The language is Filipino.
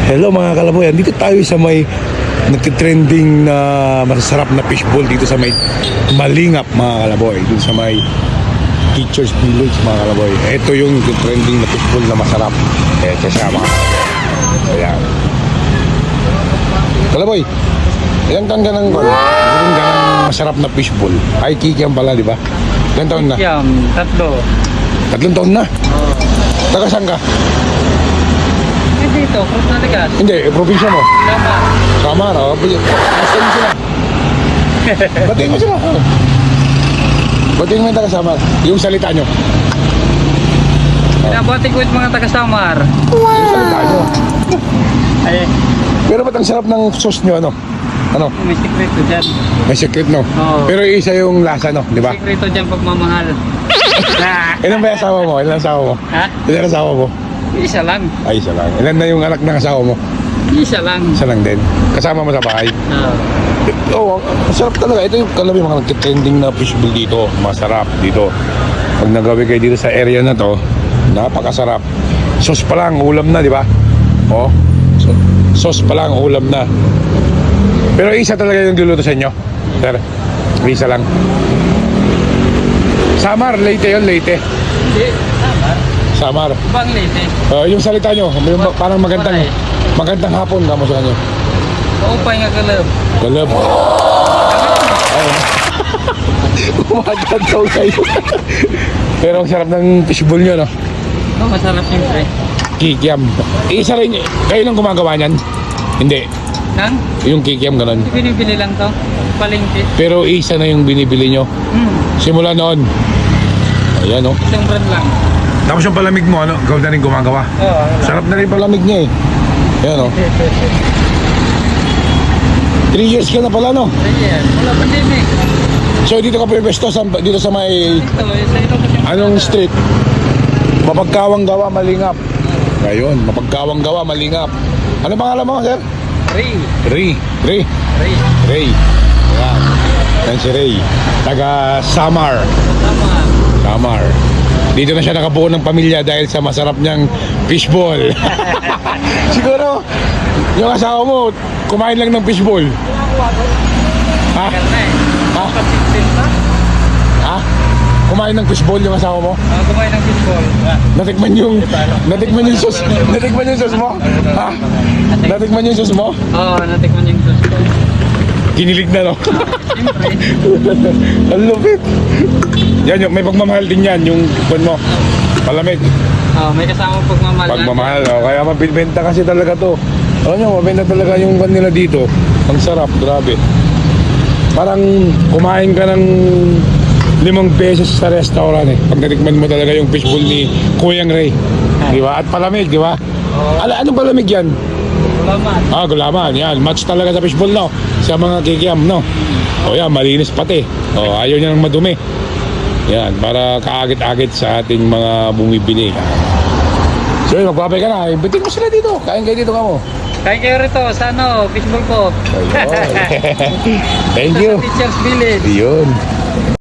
Hello mga kalaboy, dito tayo sa may nagtitrending na masasarap na fishball dito sa may Malingap mga kalaboy, dito sa may Teachers Village mga kalaboy. Ito yung trending na fishball na masarap. Ito siya mga kalaboy. Ayan. Kalaboy, ilang taon ka ng masarap na fishball? Ay, kikiam pala, di ba? Ilang taon na? Kikiam, 3. 3 taon na? Oo. Taga saan ka? Dito, Cruz na Ligas. Hindi, probinsya mo. Tama. Samar, oh. Basta mo sila. Batiin mo sila. Batiin mo yung taga-Samar. Yung salita nyo. Pinabati ko yung mga taga-Samar. Yung salita nyo. Ay, Pero ba't ang sarap ng sauce nyo, ano? Ano? may sikreto dyan. May secret, no? Oo. Pero isa yung lasa, no? Di ba? Sikreto dyan pagmamahal. Ilan ba yung asawa mo? Ilan asawa mo? Ha? Ilan asawa mo? Isa lang. Ay, isa lang. Ilan na yung anak ng asawa mo? Isa lang. Isa lang din. Kasama mo sa bahay. Oo. Oo, masarap talaga. Ito yung kalabi mga nagtitrending na fishbowl dito. Masarap dito. Pag nagawi kayo dito sa area na to, napakasarap. Sauce pa lang, ulam na, di ba? Oh, sauce pa lang, ulam na. Pero isa talaga yung diluluto sa inyo. Sir, isa lang. Samar, Leyte yun, Leyte. Hindi, Samar. Samar. Ibang Leyte. Yung salita nyo, parang magandang hapon kamo sa inyo. Upay nga kalab. Galab. Umagat daw kayo. Pero ang sarap ng fishbowl nyo, no? Oo, masarap siyempre. Kikiam. Isa rin, kayo lang gumagawa niyan? Hindi. Nang? Yung kikiam ganun. Binibili lang to. Palengke. Pero isa na yung binibili nyo. Simula noon. Ayan, no? Isang brand lang. Tapos yung palamig mo, ano? Ikaw na rin gumagawa. Oo. Sarap na rin palamig niya eh. Ayan, no? 3 years ka na pala, no? Ayan. Wala pa din eh. So dito ka pwesto dito sa may Ito, sa ito kasi. anong street? Mapagkawang gawa, Malingap. Ayun, mapagkawang gawa, Malingap. Ano pangalan mo, sir? Ray. Ray. Ray. Ray. Ray. Ayan. Yan si Ray. Taga Samar. Tama. Samar. Dito na siya nakabuo ng pamilya dahil sa masarap niyang fishball. Siguro, yung asawa mo, kumain lang ng fishball. Ha? Tagal na eh. Ha? Consistent pa. Ha? Kumain ng fishball yung asawa mo? Kumain ng fishball. Natikman yung sauce. Natikman yung sauce mo? Ha? Natikman yung sauce mo? Oo, natikman yung sauce ko. Kinilig na, no? Siyempre. Ang lupit. Yan, may pagmamahal din yan, yung kwan mo. Palamig. Oo, may kasama pagmamahal. Pagmamahal, oh. Kaya mabibenta kasi talaga to. Alam nyo, mabenta talaga yung kwan nila dito. Ang sarap, grabe. Parang kumain ka ng 5 pesos sa restaurant eh. Pag natikman mo talaga yung fishbowl ni Kuyang Ray. Di ba? At palamig, di ba? Anong palamig yan? Salamat. Gulaman. Yan. Match talaga sa fishbowl, no? Sa mga kikiam, no? O yan, malinis pati. O, ayaw niya ng madumi. Yan, para kaagit-agit sa ating mga bumibili. So, yun, magpapay ka na. Imbitin mo sila dito. Kain kayo dito ka mo. Kain kayo rito sa fishball ko. Thank you. Sa Teachers Village. Yun.